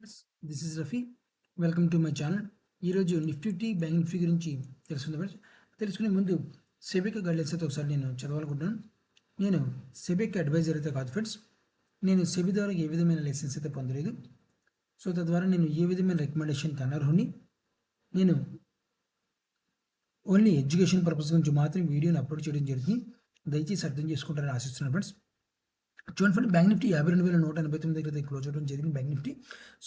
Friends, this is Rafi. Welcome to my channel. ఈరోజు Nifty bank Nifty గురించి తెలుసుకుందాం friends. తెలుసుకునే ముందు సెబిక్ గైడ్లైన్స్ అయితే ఒకసారి నేను చదవాలనుకుంటున్నాను. నేను సెబిక్ అడ్వైజర్ అయితే కాదు ఫ్రెండ్స్. నేను సెబి ద్వారా ఏ విధమైన లైసెన్స్ అయితే పొందలేదు. సో తద్వారా నేను ఏ విధమైన రికమెండేషన్కి అనర్హుని. నేను ఓన్లీ ఎడ్యుకేషన్ పర్పస్ గురించి మాత్రం వీడియోని అప్లోడ్ చేయడం జరుగుతుంది. దయచేసి అర్థం చేసుకుంటారని ఆశిస్తున్నాను ఫ్రెండ్స్. చూడండి ఫ్రెండ్, బ్యాంక్ నిఫ్టీ 52,189 దగ్గర క్లోజ్ అవ్వడం జరిగింది bank Nifty.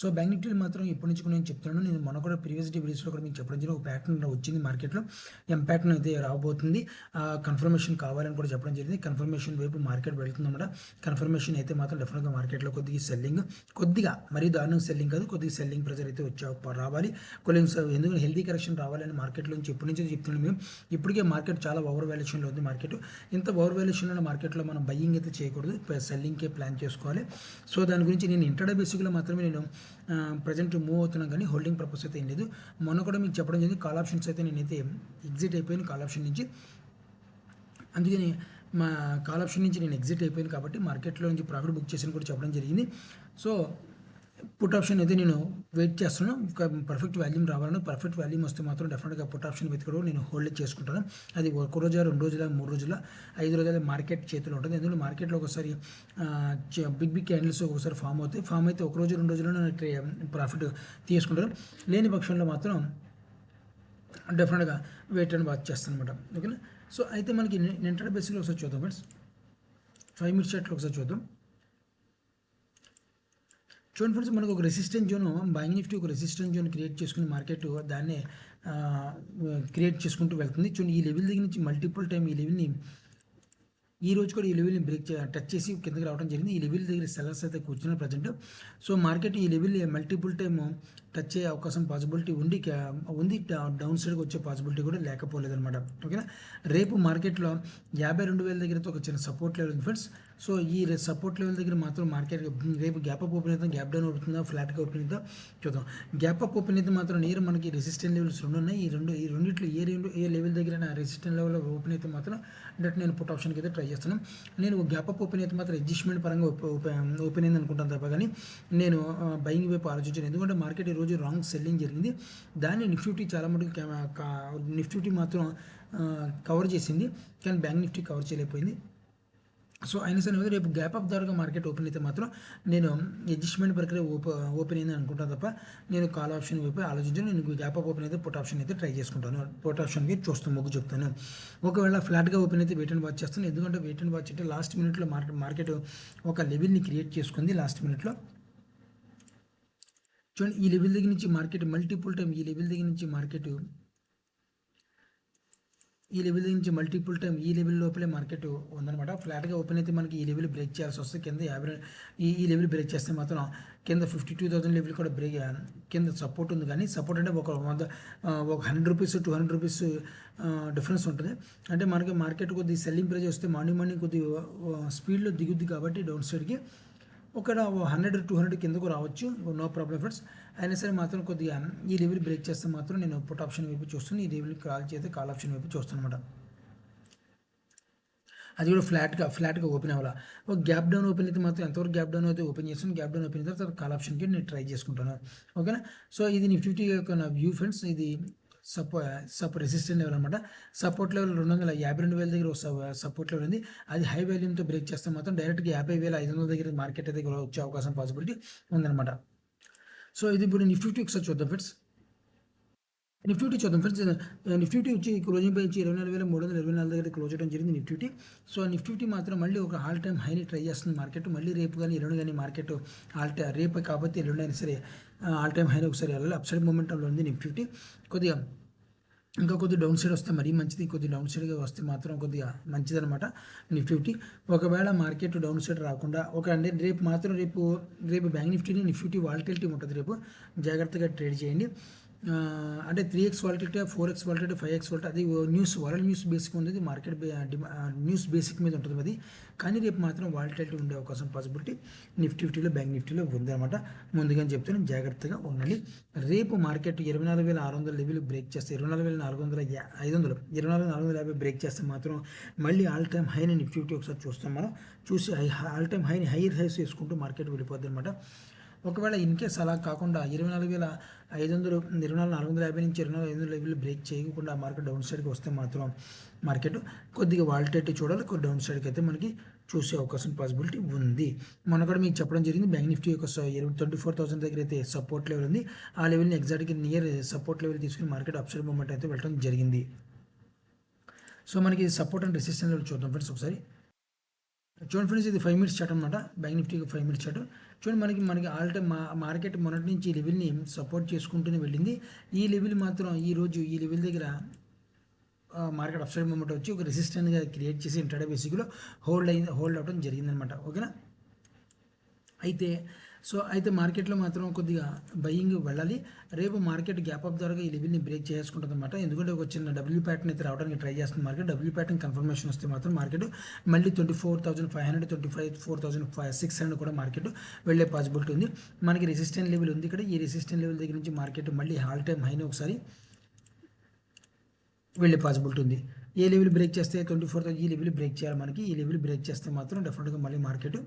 So bank Nifty మాత్రం ఇప్పటి నుంచి కూడా నేను చెప్తున్నాను. నేను మొన్న కూడా ప్రీవియస్ వీడియోస్లో కూడా మీకు చెప్పడం జరిగింది. ఒక ప్యాటర్న్ వచ్చింది మార్కెట్లో, ప్యాటర్న్ అయితే రాబోతుంది. కన్ఫర్మేషన్ కావాలని కూడా చెప్పడం జరిగింది. కన్ఫర్మేషన్ వైపు మార్కెట్ వెళ్తుందన్నమాట. కన్ఫర్మేషన్ అయితే మాత్రం డెఫినెట్గా మార్కెట్లో కొద్దిగా సెల్లింగ్, కొద్దిగా మరీ దారుణంగా సెల్లింగ్ కాదు, కొద్దిగా సెల్లింగ్ ప్రెజర్ అయితే రావాలి. ఎందుకంటే హెల్తీ కరెక్షన్ రావాలని మార్కెట్లో నుంచి ఎప్పటి నుంచి చెప్తున్నాం మేము. ఇప్పటికే మార్కెట్ చాలా ఓవర్ వాల్యుయేషన్లో ఉంది. మార్కెట్ ఇంత ఓవర్ వాల్యుయేషన్లో మార్కెట్లో మనం బయ్యింగ్ అయితే చేయకూడదు, సెల్లింగ్కే ప్లాన్ చేసుకోవాలి. సో దాని గురించి నేను ఇంట్రాడే బేసిక్లో మాత్రమే నేను ప్రజెంట్ మూవ్ అవుతున్నాను, కానీ హోల్డింగ్ పర్పస్ అయితే ఏం లేదు. మొన్న కూడా మీకు చెప్పడం జరిగింది, కాల్ ఆప్షన్స్ అయితే నేనైతే ఎగ్జిట్ అయిపోయాను కాల్ ఆప్షన్ నుంచి. అందుకని మా కాల్ ఆప్షన్ నుంచి నేను ఎగ్జిట్ అయిపోయాను కాబట్టి మార్కెట్లో నుంచి ప్రాఫిట్ బుక్ చేసిన కూడా చెప్పడం జరిగింది. సో పుట్ ఆప్షన్ అయితే నేను వెయిట్ చేస్తున్నాను. పర్ఫెక్ట్ వాల్యూమ్ రావాలని, పర్ఫెక్ట్ వాల్యూమ్ వస్తే మాత్రం డెఫినెట్గా పుట్ ఆప్షన్ వెతకడం నేను హోల్డ్ చేసుకుంటాను. అది ఒక రోజు, 2 రోజుల, 3 రోజుల, 5 రోజుల మార్కెట్ చేతిలో ఉంటుంది. ఎందుకంటే మార్కెట్లో ఒకసారి బిగ్ క్యాండిల్స్ ఒకసారి ఫామ్ అయితే ఒక రోజు, 2 రోజుల్లో ప్రాఫిట్ తీసుకుంటాను. లేని పక్షంలో మాత్రం డెఫినెట్గా వెయిట్ అండ్ వాచ్ చేస్తాను అనమాట. ఓకేనా. సో అయితే మనకి ఇంట్రాడే బేసిక్లో ఒకసారి చూద్దాం ఫ్రెండ్స్. 5 మినిట్స్ చార్ట్లో ఒకసారి చూద్దాం. చూడండి ఫ్రెండ్స్, మనకు ఒక రెసిస్టెన్స్ జోన్, బ్యాంక్ నిఫ్టీ ఒక రెసిస్టెన్స్ జోన్ క్రియేట్ చేసుకుని మార్కెట్ దాన్నే క్రియేట్ చేసుకుంటూ వెళ్తుంది. చూడండి, ఈ లెవెల్ దగ్గర నుంచి మల్టిపుల్ టైం ఈ లెవెల్ని, ఈ రోజు కూడా ఈ లెవెల్ని టచ్ చేసి కిందకి రావడం జరిగింది. ఈ లెవెల్ దగ్గర సెల్లర్స్ అయితే కూర్చున్నారు ప్రజెంట్. సో మార్కెట్ ఈ లెవెల్ మల్టిపుల్ టైమ్ టచ్ అయ్యే అవకాశం పాసిబిలిటీ ఉంది. డౌన్ సైడ్కి వచ్చే పాసిబిలిటీ కూడా లేకపోలేదు అనమాట. ఓకేనా. రేపు మార్కెట్లో 52,000 దగ్గరతో ఒక చిన్న సపోర్ట్ లెవెల్ ఉంది ఫ్రెండ్స్. సో ఈ సపోర్ట్ లెవెల్ దగ్గర మాత్రం మార్కెట్ రేపు గ్యాప్ అప్ ఓపెన్ అవుతుందా, గ్యాప్ డౌన్ అవుతుందా, ఫ్లాట్గా ఓపెన్ అవుతుందా చూద్దాం. గ్యాప్ అప్ ఓపెన్ అయితే మాత్రం నియర్ మనకి రెసిస్టెంట్ లెవెల్స్ 2 ఉన్నాయి. ఈ రెండింటిలో ఏ లెవెల్ దగ్గర రెసిస్టెంట్ లెవెల్ ఓపెన్ అయితే మాత్రం అంటే నేను పుట్ ఆప్షన్కి అయితే ట్రై చేస్తాను. నేను గ్యాప్ అప్ ఓపెన్ అయితే మాత్రం అడ్జస్ట్మెంట్ పరంగా ఓపెన్ అయింది అనుకుంటాను తప్ప, కానీ నేను బయింగ్ వైపు ఆలోచించాను. ఎందుకంటే మార్కెట్ ఈరోజు రాంగ్ సెల్లింగ్ జరిగింది. దాన్ని నిఫ్టీ చాలా మటుకు నిఫ్టీ మాత్రం కవర్ చేసింది, కానీ బ్యాంక్ నిఫ్టీ కవర్ చేయలేకపోయింది. సో అయినా సరే రేపు గ్యాప్ అప్ ద్వారా మార్కెట్ ఓపెన్ అయితే మాత్రం నేను అడ్జస్ట్మెంట్ ప్రక్రియ ఓపెన్ అయిందని అనుకుంటాను తప్ప, నేను కాల్ ఆప్షన్ వైపు ఆలోచించాను. నేను గ్యాప్ అప్ ఓపెన్ అయితే పుట్ ఆప్షన్ అయితే ట్రై చేసుకుంటాను. పుట్ ఆప్షన్కి చూస్తాను, మొగ్గు చెప్తాను. ఒకవేళ ఫ్లాట్గా ఓపెన్ అయితే వెయిట్ అండ్ వాచ్ చేస్తాను. ఎందుకంటే వెయిట్ అండ్ వాచ్ అంటే లాస్ట్ మినిట్లో మార్కెట్ ఒక లెవెల్ని క్రియేట్ చేసుకుంది. లాస్ట్ మినిట్లో చూడండి, ఈ లెవెల్ దగ్గర నుంచి మార్కెట్ మల్టిపుల్ టైం ఈ లెవెల్ దగ్గర నుంచి మార్కెట్ ఈ లెవెల్ లోపలే మార్కెట్ ఉందన్నమాట. ఫ్లాట్గా ఓపెన్ అయితే మనకి ఈ లెవెల్ బ్రేక్ చేయాల్సి వస్తుంది. కింద 50 ఈ లెవెల్ బ్రేక్ చేస్తే మాత్రం కింద 52,000 లెవెల్ కూడా కింద సపోర్ట్ ఉంది. కానీ సపోర్ట్ అంటే ఒక 100 రూపీస్ 200 రూపీస్ డిఫరెన్స్ ఉంటుంది. అంటే మనకి మార్కెట్ కొద్ది సెల్లింగ్ ప్రైస్ వస్తే మార్నింగ్ కొద్ది స్పీడ్లో దిగుద్ది కాబట్టి డౌన్ సైడ్కి ఒక 100-200 కిందకు రావచ్చు, నో ప్రాబ్లం ఫ్రెండ్స్. అయినా సరే మాత్రం కొద్దిగా ఈ లెవెల్ బ్రేక్ చేస్తే మాత్రం నేను పుట్ ఆప్షన్ వైపు చూస్తాను. ఈ లెవెల్ కాల్ ఆప్షన్ వైపు చూస్తాను అనమాట. అది కూడా ఫ్లాట్గా ఓపెన్ అవ్వాలి. ఒక గ్యాప్ డౌన్ ఓపెన్ అయితే మాత్రం ఎంతవరకు గ్యాప్ డౌన్ అయితే ఓపెన్ చేస్తాను. గ్యాప్ డౌన్ ఓపెన్ అయితే తర్వాత కాల్ ఆప్షన్కి నేను ట్రై చేసుకుంటాను. ఓకేనా. సో ఇది నిఫ్టీ యొక్క నా వ్యూ ఫ్రెండ్స్. ఇది రెసిస్టెంట్ లెవెల్ అనమాట. సపోర్ట్ లెవెల్ 252,000 దగ్గర సపోర్ట్ లెవెల్ ఉంది. అది హై వాల్యూమ్తో బ్రేక్ చేస్తే మాత్రం డైరెక్ట్గా 50,500 దగ్గర మార్కెట్ అయితే వచ్చే అవకాశం పాసిబిలిటీ ఉందన్నమాట. సో ఇది ఇప్పుడు నిఫ్టీ ఒకసారి చూద్దాం ఫ్రెండ్స్. నిఫ్టీ చూద్దాం ఫ్రెండ్స్. నిఫ్టీ వచ్చి క్లోజింగ్ పై 24,324 దగ్గర క్లోజ్ చేయడం జరిగింది నిఫ్టీ. సో నిఫ్టీ మాత్రం మళ్ళీ ఒక ఆల్ టైమ్ హైని ట్రై చేస్తుంది మార్కెట్. మళ్ళీ రేపు కానీ ఎల్లుండి కానీ మార్కెట్ రేపు కాబట్టి ఎల్లుండి అయినా సరే ఆల్ టైమ్ హైని ఒకసారి వెళ్ళాలి. అప్సైడ్ మూమెంట్లో ఉంది నిఫ్టీ. కొద్దిగా డౌన్ సైడ్ వస్తే మరీ మంచిది. కొద్దిగా డౌన్ సైడ్గా వస్తే మాత్రం కొద్దిగా మంచిదనమాట నిఫ్టీ. ఒకవేళ మార్కెట్ డౌన్ సైడ్ రాకుండా రేపు బ్యాంక్ నిఫ్టీ వాలిటిలిటీ ఉంటుంది. రేపు జాగ్రత్తగా ట్రేడ్ చేయండి. అంటే 3x volatility, 4x volatility, 5x వాలిటీ, అది వరల్డ్ న్యూస్ బేసిక్ ఉంది. మార్కెట్ న్యూస్ బేసిక్ మీద ఉంటుంది అది. కానీ రేపు మాత్రం వాలిటిలిటీ ఉండే అవకాశం పాసిబిలిటీ నిఫ్టీలో బ్యాంక్ నిఫ్టీలో ఉందన్నమాట. ముందుగా చెప్తాను, జాగ్రత్తగా ఉండాలి. రేపు మార్కెట్ 24,600 లెవెల్ బ్రేక్ చేస్తే 24,450 బ్రేక్ చేస్తే మాత్రం మళ్ళీ ఆల్ టైమ్ హైని నిఫ్టీ ఒకసారి చూస్తాం. మనం చూసి ఆల్ టైమ్ హైని హైయర్ హైస్ వేసుకుంటూ మార్కెట్ వెళ్ళిపోద్ది అనమాట. ఒకవేళ ఇన్ కేస్ అలా కాకుండా 24,500 24,450 నుంచి 24,500 లెవెల్ బ్రేక్ చేయకుండా మార్కెట్ డౌన్ సైడ్కి వస్తే మాత్రం మార్కెట్ కొద్దిగా వాలిటేటివ్ చూడాలి, కొద్ది డౌన్ సైడ్కి అయితే మనకి చూసే అవకాశం పాసిబిలిటీ ఉంది. మొన్న కూడా మీకు చెప్పడం జరిగింది బ్యాంక్ నిఫ్టీ యొక్క 24,000 దగ్గర అయితే సపోర్ట్ లెవెల్ ఉంది. ఆ లెవెల్ని ఎగ్జాక్ట్గా నియర్ సపోర్ట్ లెవెల్ తీసుకుని మార్కెట్ అప్సైడ్ మూమెంట్ అయితే వెళ్ళడం జరిగింది. సో మనకి సపోర్ట్ అండ్ రెసిస్టెన్స్ లెవెల్ చూద్దాం ఫ్రెండ్స్ ఒకసారి. చూడండి ఫ్రెండ్స్, ఇది 5 మినిట్స్ చార్ట్ అనమాట. బ్యాంక్ నిఫ్టీకి 5 మినిట్స్ చార్ట్ చూడండి. మనకి ఆల్ టైమ్ మార్కెట్ మొన్నటి నుంచి ఈ లెవెల్ని సపోర్ట్ చేసుకుంటూనే వెళ్ళింది. ఈ లెవెల్ మాత్రం ఈరోజు ఈ లెవెల్ దగ్గర మార్కెట్ అప్సైడ్ మూమెంట్ వచ్చి ఒక రెసిస్టెంట్గా క్రియేట్ చేసి ఇంట్రాడే బేసిక్లో హోల్డ్ అవడం జరిగిందనమాట. ఓకేనా. అయితే మార్కెట్లో మాత్రం కొద్దిగా బయింగ్ వెళ్ళాలి. రేపు మార్కెట్ గ్యాప్ అప్ ద్వారా ఈ లెవెల్ని బ్రేక్ చేసుకుంటుంది అనమాట. ఎందుకంటే ఒక చిన్న డబ్ల్యూ ప్యాటర్న్ అయితే రావడానికి ట్రై చేస్తుంది మార్కెట్. డబ్ల్యూ ప్యాటర్న్ కన్ఫర్మేషన్ వస్తే మాత్రం మార్కెట్ మళ్ళీ 24,500 24,600 కూడా మార్కెట్ వెళ్ళే పాసిబిలిటీ ఉంది. మనకి రెసిస్టెంట్ లెవెల్ ఉంది ఇక్కడ. ఈ రెసిస్టెంట్ లెవెల్ దగ్గర నుంచి మార్కెట్ మళ్ళీ ఆల్ టైమ్ హైని ఒకసారి వెళ్ళే పాసిబిలిటీ ఉంది. ఏ లెవెల్ బ్రేక్ చేస్తే 24,000 ఈ లెవెల్ బ్రేక్ చేయాలి మనకి. ఈ లెవెల్ బ్రేక్ చేస్తే మాత్రం డెఫినెట్గా మళ్ళీ మార్కెట్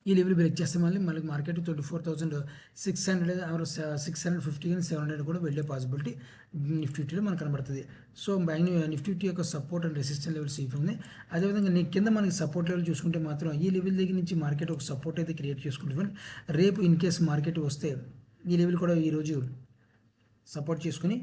ఈ లెవెల్ బ్రేక్ చేస్తే మళ్ళీ 24,600 ఆర్ 650 కానీ 700 కూడా వెళ్ళే పాసిబిలిటీ నిఫ్టీలో మనకు కనబడుతుంది. సో బ్యాంక్ నిఫ్టీ యొక్క సపోర్ట్ అండ్ రెసిస్టెన్స్ లెవెల్స్ ఇవి ఉన్నాయి. అదేవిధంగా కింద మనకి సపోర్ట్ లెవెల్ చూసుకుంటే మాత్రం ఈ లెవెల్ దగ్గర నుంచి మార్కెట్ ఒక సపోర్ట్ అయితే క్రియేట్ చేసుకుంటుంది. రేపు ఇన్ కేస్ మార్కెట్ వస్తే ఈ లెవెల్ కూడా ఈరోజు సపోర్ట్ చేసుకుని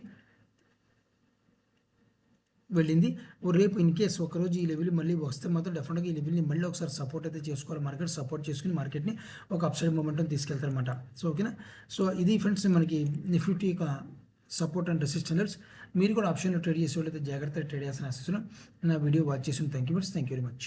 వెళ్ళింది. రేపు ఇన్ కేస్ ఒకరోజు ఈ లెవెల్ మళ్ళీ వస్తే మాత్రం డెఫినెట్గా ఈ లెవెల్ని మళ్ళీ ఒకసారి సపోర్ట్ అయితే చేసుకోవాలి. మార్కెట్ సపోర్ట్ చేసుకుని మార్కెట్ని ఒక అప్సైడ్ మూమెంట్ని తీసుకెళ్తారనమాట. సో ఓకేనా. సో ఇది ఫ్రెండ్స్ మనకి నిఫ్టీ యొక్క సపోర్ట్ అండ్ రెసిస్టెన్స్ లెవెల్స్. మీరు కూడా ఆప్షన్లో ట్రేడ్ చేసే వాళ్ళైతే జాగ్రత్తగా ట్రేడ్ చేయాల్సిన ఆశిస్తున్నాను. నా వీడియో వాచ్ చేసిన థ్యాంక్ యూ వెరీ మచ్.